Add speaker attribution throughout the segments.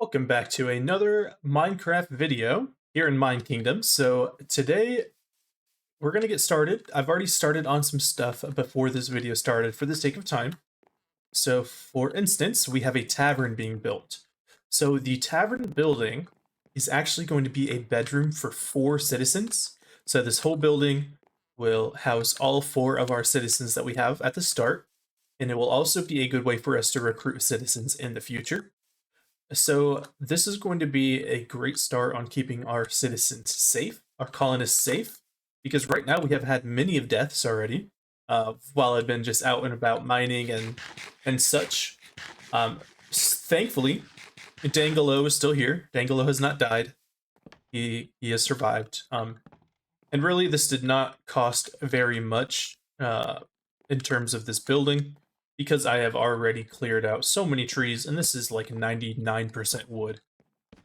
Speaker 1: Welcome back to another Minecraft video here in Minekingdoms. So today we're going to get started. I've already started on some stuff before this video started for the sake of time. So for instance, we have a tavern being built. So the tavern building is actually going to be a bedroom for 4 citizens. So this whole building will house all 4 of our citizens that we have at the start. And it will also be a good way for us to recruit citizens in the future. So this is going to be a great start on keeping our citizens safe, our colonists safe, because right now we have had many of deaths already, while I've been just out and about mining and such. Thankfully, Dangelo is still here. Dangelo has not died. He has survived. And really, this did not cost very much in terms of this building, because I have already cleared out so many trees, and this is like 99% wood.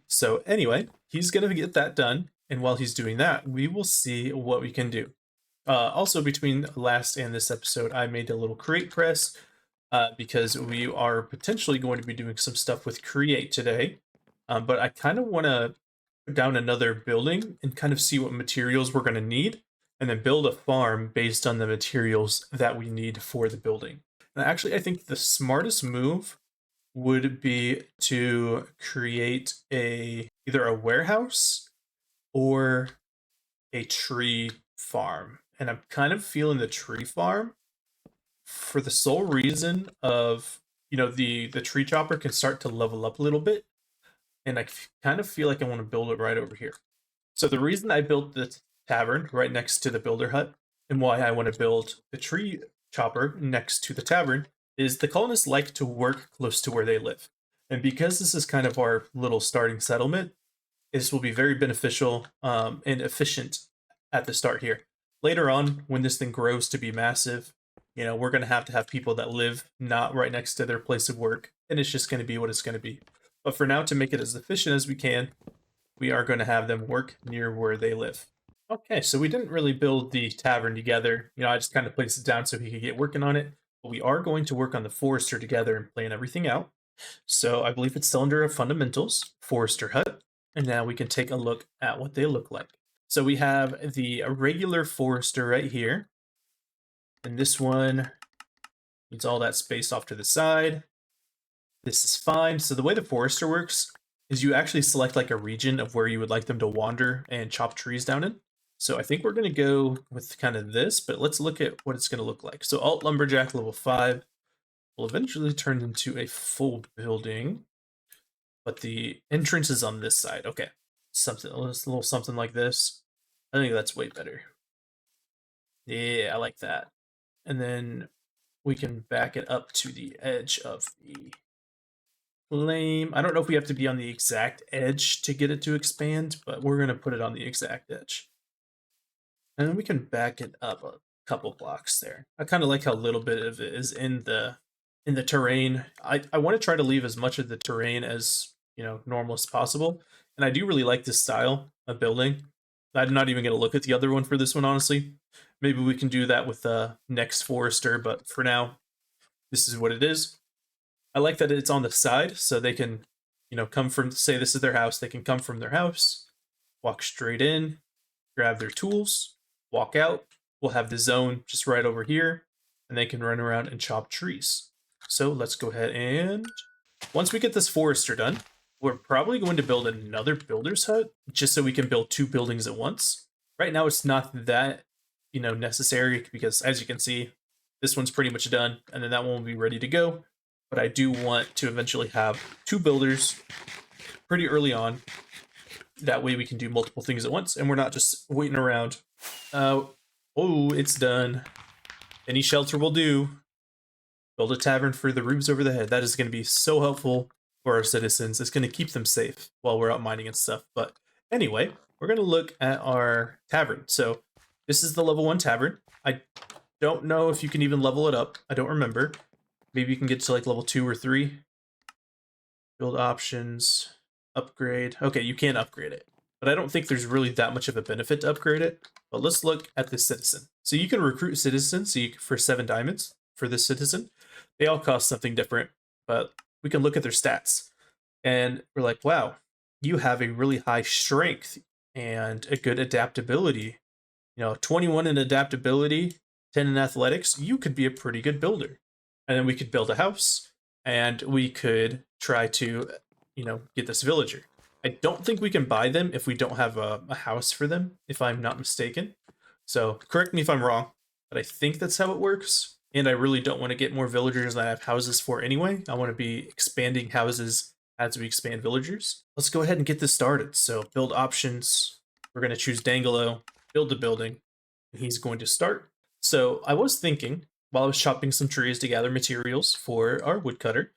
Speaker 1: So anyway, he's going to get that done, and while he's doing that, we will see what we can do. Also, between last and this episode, I made a little crate press, because we are potentially going to be doing some stuff with Create today. But I kind of want to put down another building and kind of see what materials we're going to need, and then build a farm based on the materials that we need for the building. And actually, I think the smartest move would be to create either a warehouse or a tree farm. And I'm kind of feeling the tree farm for the sole reason of, the tree chopper can start to level up a little bit. And I kind of feel like I want to build it right over here. So the reason I built the tavern right next to the builder hut, and why I want to build the tree chopper next to the tavern, is the colonists like to work close to where they live. And because this is kind of our little starting settlement, this will be very beneficial and efficient at the start here. Later on, when this thing grows to be massive, we're going to have people that live not right next to their place of work, and it's just going to be what it's going to be. But for now, to make it as efficient as we can, we are going to have them work near where they live. Okay, so we didn't really build the tavern together. I just kind of placed it down so he could get working on it. But we are going to work on the forester together and plan everything out. So I believe it's still under fundamentals, forester hut. And now we can take a look at what they look like. So we have the regular forester right here. And this one needs all that space off to the side. This is fine. So the way the forester works is you actually select like a region of where you would like them to wander and chop trees down in. So I think we're going to go with kind of this, but let's look at what it's going to look like. So Alt Lumberjack level 5 will eventually turn into a full building, but the entrance is on this side. Okay, a little something like this. I think that's way better. Yeah, I like that. And then we can back it up to the edge of the flame. I don't know if we have to be on the exact edge to get it to expand, but we're going to put it on the exact edge. And then we can back it up a couple blocks there. I kind of like how little bit of it is in the terrain. I want to try to leave as much of the terrain as normal as possible. And I do really like this style of building. I'm not even going to look at the other one for this one, honestly. Maybe we can do that with the next forester, but for now, this is what it is. I like that it's on the side, so they can, come from, say this is their house, they can come from their house, walk straight in, grab their tools, walk out. We'll have the zone just right over here, and they can run around and chop trees. So let's go ahead and, once we get this forester done, we're probably going to build another builder's hut, just so we can build 2 buildings at once. Right now, it's not that, necessary, because as you can see, this one's pretty much done, and then that one will be ready to go. But I do want to eventually have 2 builders pretty early on. That way we can do multiple things at once, and we're not just waiting around. Oh, it's done. Any shelter will do. Build a tavern for the roofs over the head. That is going to be so helpful for our citizens. It's going to keep them safe while we're out mining and stuff. But anyway, we're going to look at our tavern. So this is the level 1 tavern. I don't know if you can even level it up. I don't remember. Maybe you can get to like level 2 or 3. Build options, upgrade. Okay, you can upgrade it, but I don't think there's really that much of a benefit to upgrade it. But let's look at this citizen. So you can recruit citizens for 7 diamonds for this citizen. They all cost something different, but we can look at their stats. And we're like, wow, you have a really high strength and a good adaptability. 21 in adaptability, 10 in athletics, you could be a pretty good builder. And then we could build a house and we could try to, get this villager. I don't think we can buy them if we don't have a house for them, if I'm not mistaken. So correct me if I'm wrong, but I think that's how it works. And I really don't want to get more villagers than I have houses for anyway. I want to be expanding houses as we expand villagers. Let's go ahead and get this started. So build options. We're going to choose Dangelo, build the building, and he's going to start. So I was thinking, while I was chopping some trees to gather materials for our woodcutter,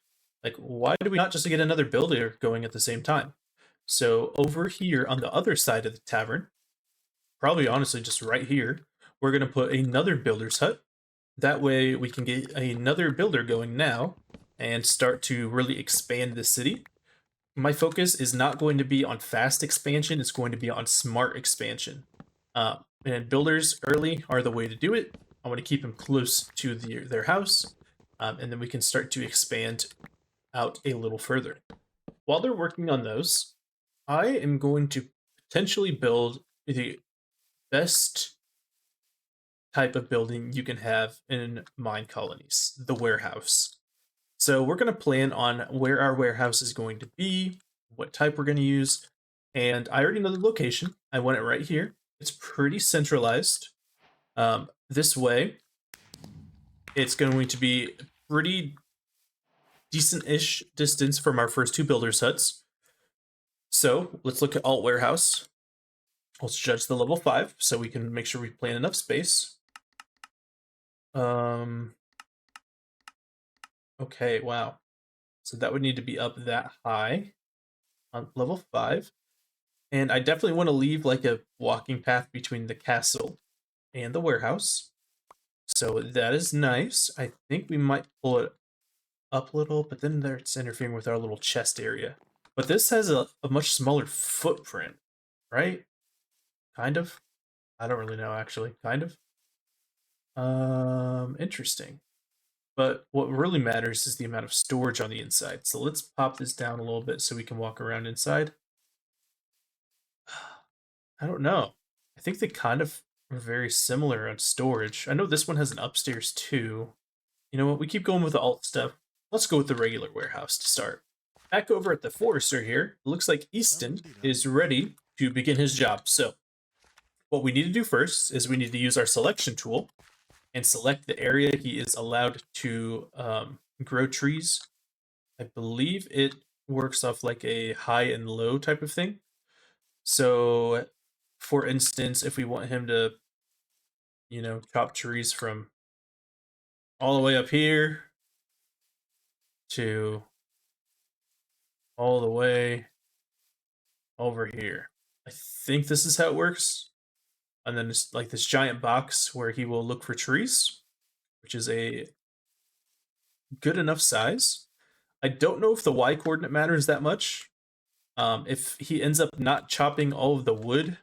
Speaker 1: like, why do we not just get another builder going at the same time? So over here on the other side of the tavern, probably honestly just right here, we're going to put another builder's hut. That way we can get another builder going now and start to really expand the city. My focus is not going to be on fast expansion, it's going to be on smart expansion. And builders early are the way to do it. I want to keep them close to their house, and then we can start to expand out a little further. While they're working on those, I am going to potentially build the best type of building you can have in Minecolonies, the warehouse. So we're going to plan on where our warehouse is going to be, what type we're going to use, and I already know the location. I want it right here. It's pretty centralized. This way, it's going to be pretty decent-ish distance from our first two builders' huts. So let's look at alt warehouse. Let's judge the level 5 so we can make sure we plan enough space. Okay, wow. So that would need to be up that high on level 5. And I definitely want to leave like a walking path between the castle and the warehouse. So that is nice. I think we might pull it up a little, but then it's interfering with our little chest area. But this has a much smaller footprint, right? Kind of. I don't really know, actually. Kind of. Interesting. But what really matters is the amount of storage on the inside. So let's pop this down a little bit so we can walk around inside. I don't know. I think they kind of are very similar on storage. I know this one has an upstairs too. You know what? We keep going with the alt stuff. Let's go with the regular warehouse to start. Back over at the forester here, it looks like Easton is ready to begin his job. So what we need to do first is we need to use our selection tool and select the area he is allowed to grow trees. I believe it works off like a high and low type of thing. So, for instance, if we want him to, chop trees from all the way up here to all the way over here. I think this is how it works. And then it's like this giant box where he will look for trees, which is a good enough size. I don't know if the Y coordinate matters that much. If he ends up not chopping all of the wood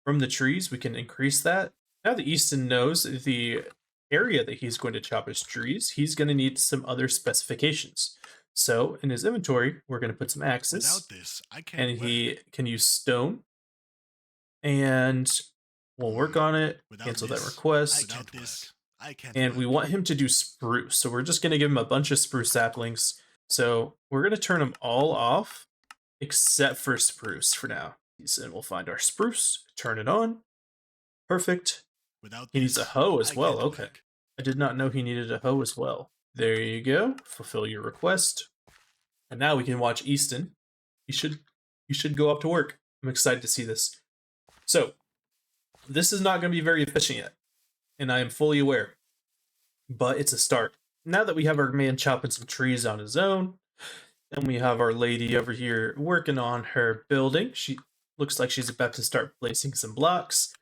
Speaker 1: from the trees, we can increase that. Now that Easton knows the area that he's going to chop his trees, he's going to need some other specifications. So in his inventory, we're going to put some axes.
Speaker 2: Without this, I can't
Speaker 1: and he can use stone. And we'll work on it. Cancel that request. And we want him to do spruce. So we're just going to give him a bunch of spruce saplings. So we're going to turn them all off except for spruce for now. And we'll find our spruce, turn it on. Perfect. He needs a hoe as well. Okay. I did not know he needed a hoe as well. There you go. Fulfill your request. And now we can watch Easton. You should go up to work. I'm excited to see this. So, this is not going to be very efficient yet, and I am fully aware, but it's a start. Now that we have our man chopping some trees on his own, and we have our lady over here working on her building, she looks like she's about to start placing some blocks.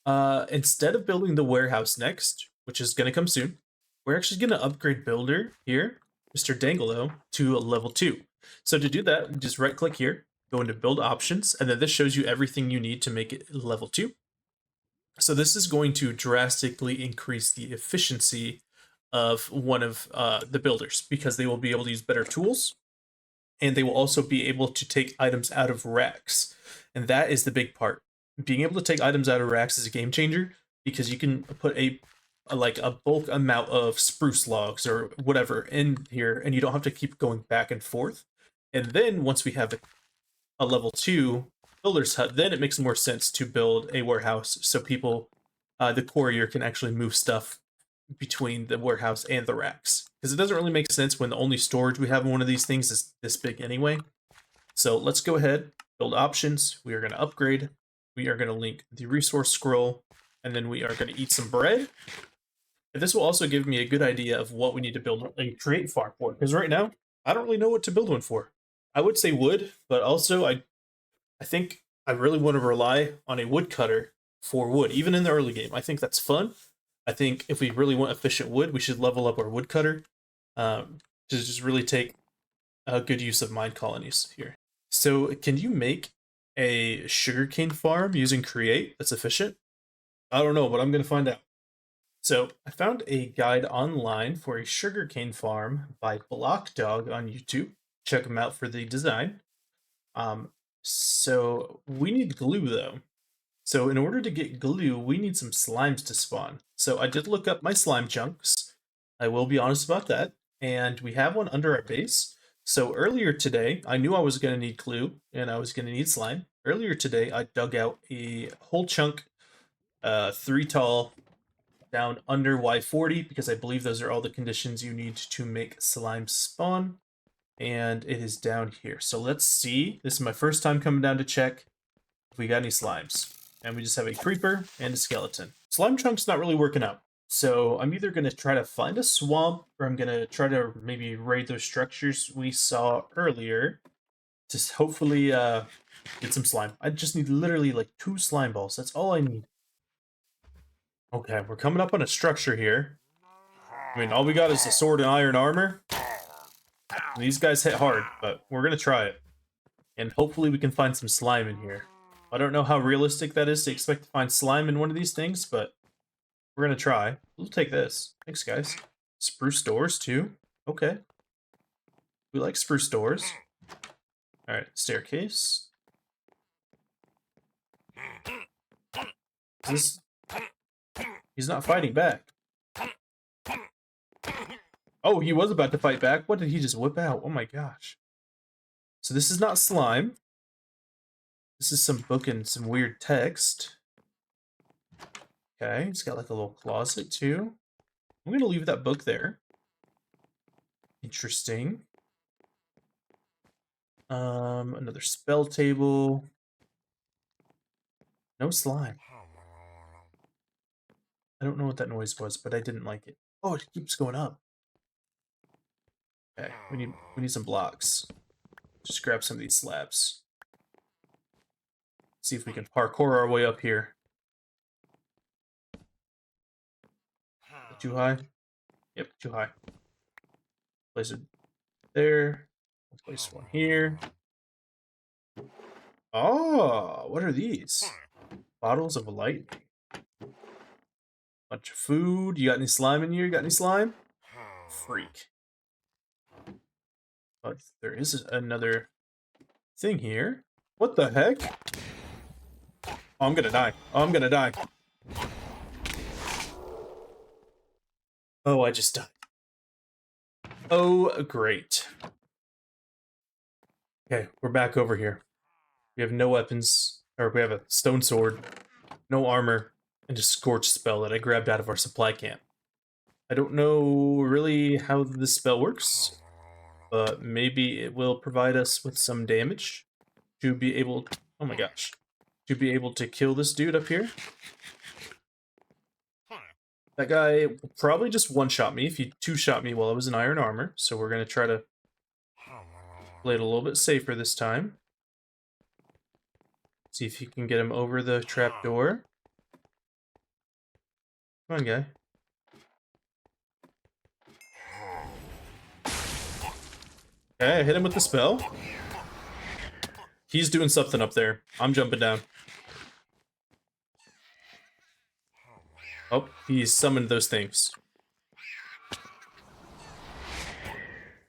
Speaker 1: Instead of building the warehouse next, which is going to come soon, we're actually going to upgrade builder here, Mr. Dangelo, to a level 2. So to do that, just right click here, go into build options, and then this shows you everything you need to make it level 2. So this is going to drastically increase the efficiency of one of the builders because they will be able to use better tools and they will also be able to take items out of racks. And that is the big part. Being able to take items out of racks is a game changer because you can put like a bulk amount of spruce logs or whatever in here, and you don't have to keep going back and forth. And then once we have a level 2 builder's hut, then it makes more sense to build a warehouse so people, the courier, can actually move stuff between the warehouse and the racks. Because it doesn't really make sense when the only storage we have in one of these things is this big anyway. So let's go ahead, build options. We are going to upgrade. We are going to link the resource scroll, and then we are going to eat some bread. And this will also give me a good idea of what we need to build a create farm for. Because right now, I don't really know what to build one for. I would say wood, but also I think I really want to rely on a woodcutter for wood, even in the early game. I think that's fun. I think if we really want efficient wood, we should level up our woodcutter to just really take a good use of Minecolonies here. So can you make a sugarcane farm using Create that's efficient? I don't know, but I'm going to find out. So I found a guide online for a sugarcane farm by Block Dog on YouTube. Check them out for the design. So we need glue though. So in order to get glue, we need some slimes to spawn. So I did look up my slime chunks. I will be honest about that. And we have one under our base. So earlier today, I knew I was going to need glue and I was going to need slime. Earlier today, I dug out a whole chunk, 3 tall, down under Y40, because I believe those are all the conditions you need to make slime spawn. And it is down here. So let's see. This is my first time coming down to check if we got any slimes. And we just have a creeper and a skeleton. Slime chunk's not really working out. So I'm either going to try to find a swamp, or I'm going to try to maybe raid those structures we saw earlier to hopefully get some slime. I just need literally like 2 slime balls. That's all I need. Okay, we're coming up on a structure here. I mean, all we got is a sword and iron armor. These guys hit hard, but we're going to try it. And hopefully we can find some slime in here. I don't know how realistic that is to expect to find slime in one of these things, but we're going to try. We'll take this. Thanks, guys. Spruce doors, too. Okay. We like spruce doors. Alright, staircase. Is this... He's not fighting back. Oh, he was about to fight back. What did he just whip out? Oh my gosh. So this is not slime. This is some book and some weird text. Okay, it's got like a little closet too. I'm gonna leave that book there. Interesting. Another spell table. No slime. I don't know what that noise was, but I didn't like it. Oh, it keeps going up. Okay, we need some blocks. Just grab some of these slabs. See if we can parkour our way up here. Too high? Yep, too high. Place it there. Let's place one here. Oh, what are these? Bottles of lightning. Bunch of food. You got any slime in here? You got any slime? Freak. But there is another thing here. What the heck? Oh, I'm gonna die. Oh, I'm gonna die. Oh, I just died. Oh, great. Okay, we're back over here. We have no weapons, or we have a stone sword, no armor, and a scorch spell that I grabbed out of our supply camp. I don't know really how this spell works, but maybe it will provide us with some damage to be able, oh my gosh, to be able to kill this dude up here. That guy will probably just one-shot me if he two-shot me while I was in iron armor, so we're going to try to play it a little bit safer this time. See if you can get him over the trapdoor. Come on, guy. Okay, I hit him with the spell. He's doing something up there. I'm jumping down. Oh, he's summoned those things.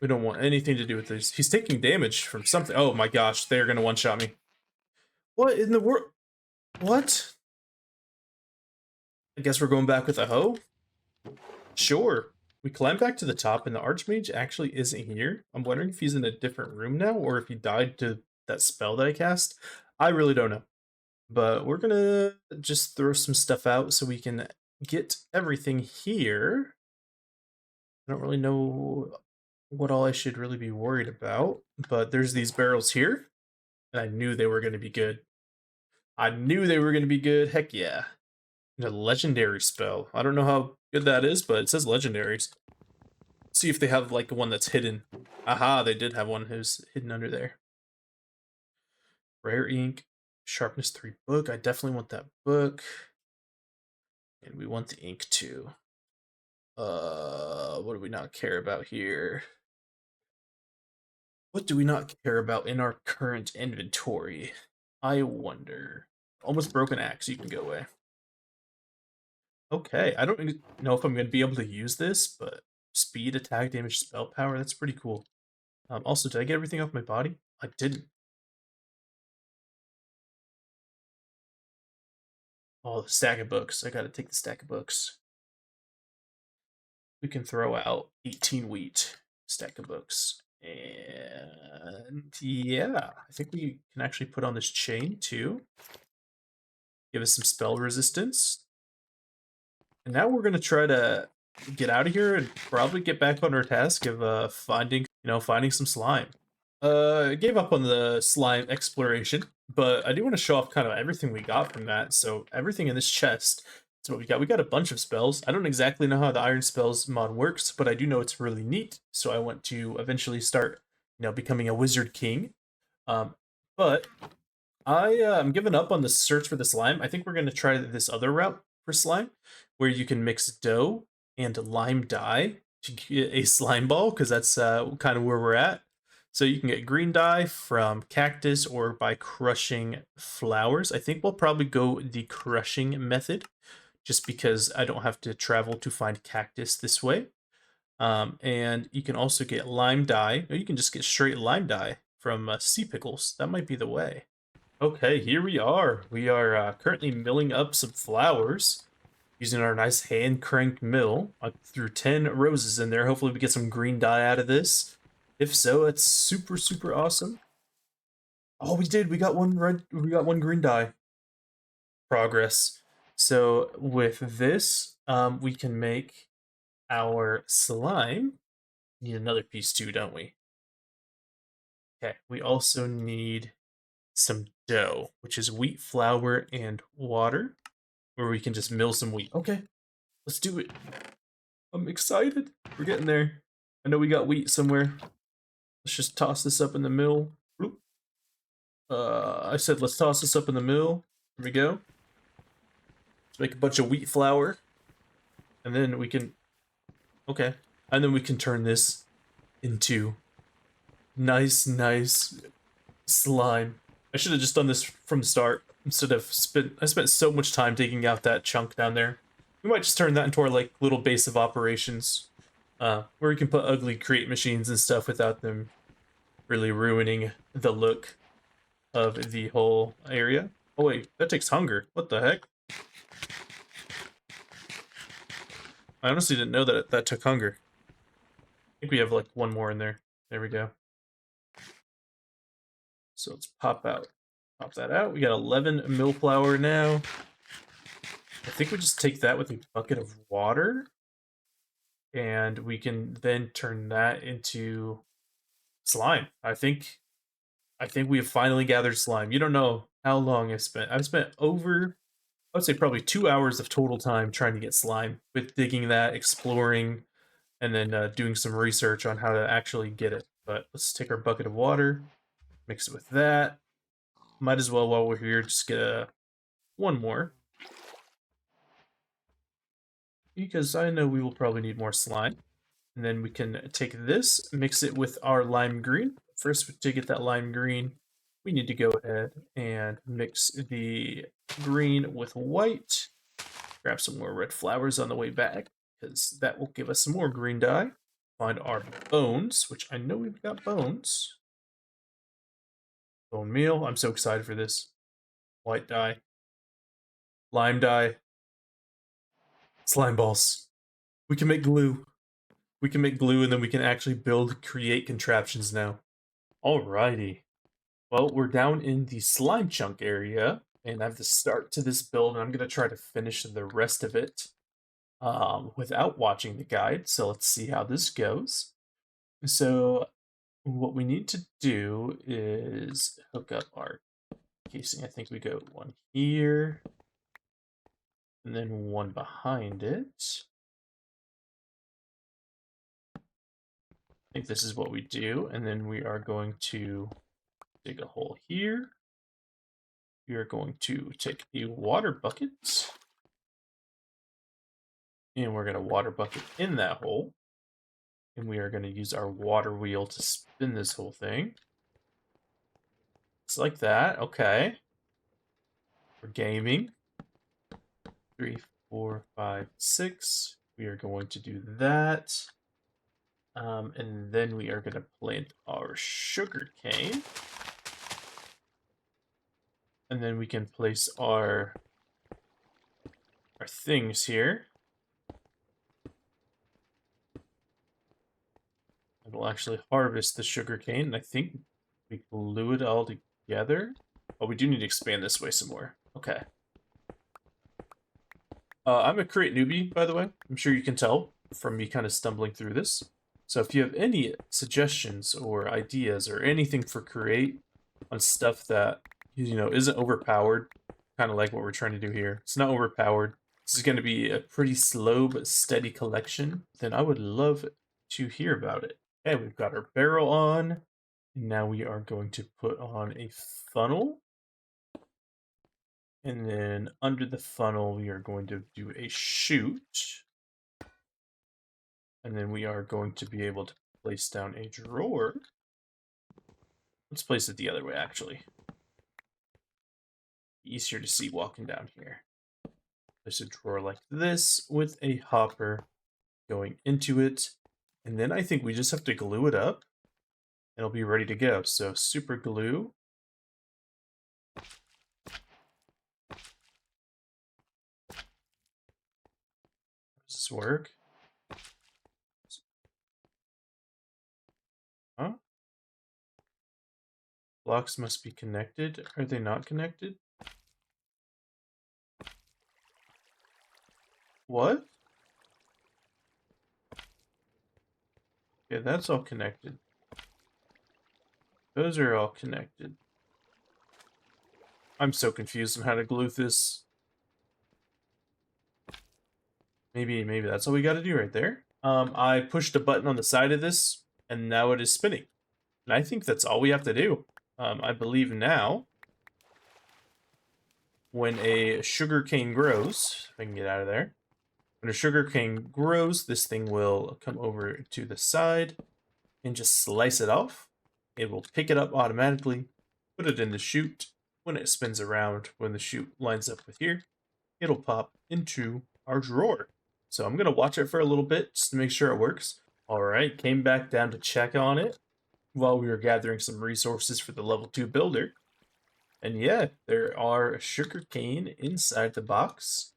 Speaker 1: We don't want anything to do with this. He's taking damage from something. Oh my gosh, they're gonna one-shot me. What in the world? What? I guess we're going back with a hoe? Sure. We climb back to the top, and the Archmage actually isn't here. I'm wondering if he's in a different room now, or if he died to that spell that I cast. I really don't know. But we're gonna just throw some stuff out so we can get everything here. I don't really know what all I should really be worried about, but there's these barrels here, and I knew they were going to be good. I knew they were going to be good. Heck yeah. And a legendary spell. I don't know how good that is, but it says legendaries. See if they have like one that's hidden. Aha, they did have one who's hidden under there. Rare ink, sharpness 3 book. I definitely want that book. And we want the ink too. What do we not care about here? What do we not care about in our current inventory? I wonder. Almost broken axe, you can go away. Okay, I don't know if I'm going to be able to use this, but speed, attack, damage, spell power, that's pretty cool. Also, did I get everything off my body? I didn't. Oh, the stack of books. I gotta take the stack of books. We can throw out 18 wheat, stack of books. And yeah, I think we can actually put on this chain too. Give us some spell resistance. And now we're gonna try to get out of here and probably get back on our task of finding some slime. I gave up on the slime exploration, but I do want to show off kind of everything we got from that. So everything in this chest is what we got. We got a bunch of spells. I don't exactly know how the Iron Spells mod works, but I do know it's really neat. So I want to eventually start, becoming a Wizard King. But I'm giving up on the search for the slime. I think we're going to try this other route for slime, where you can mix dough and lime dye to get a slime ball, because that's kind of where we're at. So you can get green dye from cactus or by crushing flowers. I think we'll probably go the crushing method, just because I don't have to travel to find cactus this way. And you can also get lime dye, or you can just get straight lime dye from sea pickles. That might be the way. Okay, here we are. We are currently milling up some flowers using our nice hand cranked mill. I threw 10 roses in there. Hopefully we get some green dye out of this. If so, it's super, super awesome. Oh, we did. We got one green dye. Progress. So with this, we can make our slime. Need another piece too, don't we? Okay, we also need some dough, which is wheat flour and water, where we can just mill some wheat. Okay, let's do it. I'm excited. We're getting there. I know we got wheat somewhere. Let's just toss this up in the mill. I said let's toss this up in the mill. Here we go. Let's make a bunch of wheat flour. And then we can... Okay. And then we can turn this into nice slime. I should have just done this from the start instead of I spent so much time taking out that chunk down there. We might just turn that into our like little base of operations, where we can put ugly create machines and stuff without them really ruining the look of the whole area. Oh wait, that takes hunger. What the heck? I honestly didn't know that that took hunger. I think we have like one more in there. There we go. So let's pop that out. We got 11 mill flour now. I think we just take that with a bucket of water, and we can then turn that into slime. I think we have finally gathered slime. You don't know how long I've spent. I've spent over, I would say probably 2 hours of total time trying to get slime, with digging that, exploring, and then doing some research on how to actually get it. But let's take our bucket of water, mix it with that. Might as well, while we're here, just get one more, because I know we will probably need more slime. And then we can take this, mix it with our lime green. First, to get that lime green, we need to go ahead and mix the green with white. Grab some more red flowers on the way back, because that will give us some more green dye. find our bones, which I know we've got bones. Bone meal. I'm so excited for this. White dye. Lime dye. Slime balls. We can make glue. We can make glue and then we can actually create contraptions now. Alrighty. Well, we're down in the slime chunk area, and I have the start to this build, and I'm going to try to finish the rest of it without watching the guide. So let's see how this goes. So what we need to do is hook up our casing. I think we go one here, and then one behind it. I think this is what we do, and then we are going to dig a hole here. We are going to take a water bucket, and we're going to water bucket in that hole, and we are going to use our water wheel to spin this whole thing. It's like that. Okay. We're gaming. 3, 4, 5, 6. We are going to do that. And then we are going to plant our sugar cane. And then we can place our things here. And we'll actually harvest the sugar cane. And I think we glue it all together. Oh, we do need to expand this way some more. Okay. I'm a Create newbie, by the way. I'm sure you can tell from me kind of stumbling through this. So if you have any suggestions or ideas or anything for Create on stuff that, isn't overpowered, kind of like what we're trying to do here. It's not overpowered. This is going to be a pretty slow but steady collection. Then I would love to hear about it. Okay, we've got our barrel on. Now we are going to put on a funnel. And then under the funnel, we are going to do a chute. And then we are going to be able to place down a drawer. Let's place it the other way, actually. Easier to see walking down here. There's a drawer like this with a hopper going into it. And then I think we just have to glue it up. And it'll be ready to go. So super glue. Does this work? Huh? Blocks must be connected. Are they not connected? What? Yeah, that's all connected. Those are all connected. I'm so confused on how to glue this. Maybe that's all we got to do right there. I pushed a button on the side of this, and now it is spinning. And I think that's all we have to do. I believe now, when a sugar cane grows, if I can get out of there, when a sugar cane grows, this thing will come over to the side and just slice it off. It will pick it up automatically, put it in the chute. When it spins around, when the chute lines up with here, it'll pop into our drawer. So I'm going to watch it for a little bit just to make sure it works. All right, came back down to check on it while we were gathering some resources for the level 2 builder. And yeah, there are sugarcane inside the box.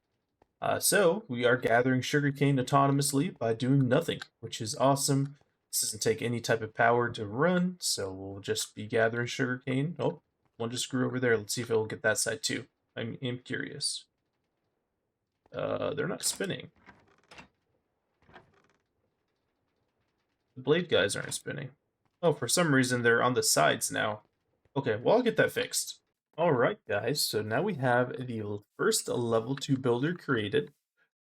Speaker 1: So we are gathering sugarcane autonomously by doing nothing, which is awesome. This doesn't take any type of power to run, so we'll just be gathering sugarcane. Oh, one just grew over there. Let's see if it'll get that side too. I'm curious. They're not spinning. The blade guys aren't spinning. Oh, for some reason they're on the sides now. Okay, well, I'll get that fixed. Alright, guys, so now we have the first level 2 builder created,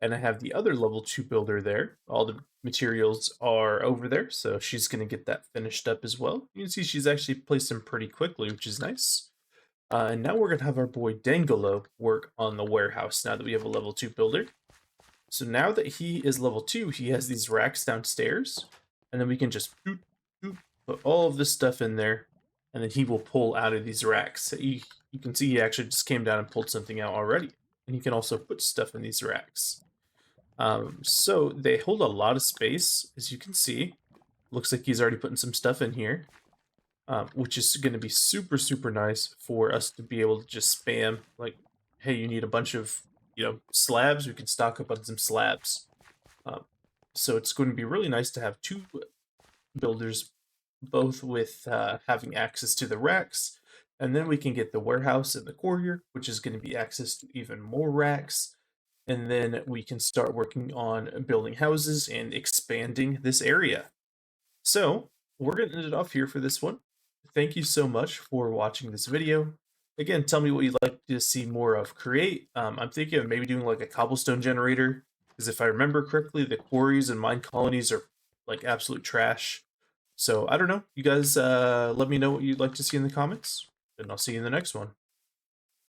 Speaker 1: and I have the other level 2 builder there. All the materials are over there, so she's going to get that finished up as well. You can see she's actually placed them pretty quickly, which is nice. And now we're going to have our boy Dangolo work on the warehouse now that we have a level 2 builder. So now that he is level 2, he has these racks downstairs, and then we can just put all of this stuff in there, and then he will pull out of these racks. So you can see he actually just came down and pulled something out already. And he can also put stuff in these racks. So they hold a lot of space, as you can see. Looks like he's already putting some stuff in here, which is going to be super, super nice for us to be able to just spam. Like, hey, you need a bunch of, slabs? We can stock up on some slabs. Um, so it's going to be really nice to have two builders, both with having access to the racks, and then we can get the warehouse and the courier, which is going to be access to even more racks. And then we can start working on building houses and expanding this area. So we're going to end it off here for this one. Thank you so much for watching this video. Again, tell me what you'd like to see more of. I'm thinking of maybe doing like a cobblestone generator, because if I remember correctly, the quarries and mine colonies are like absolute trash. So I don't know. You guys let me know what you'd like to see in the comments, and I'll see you in the next one.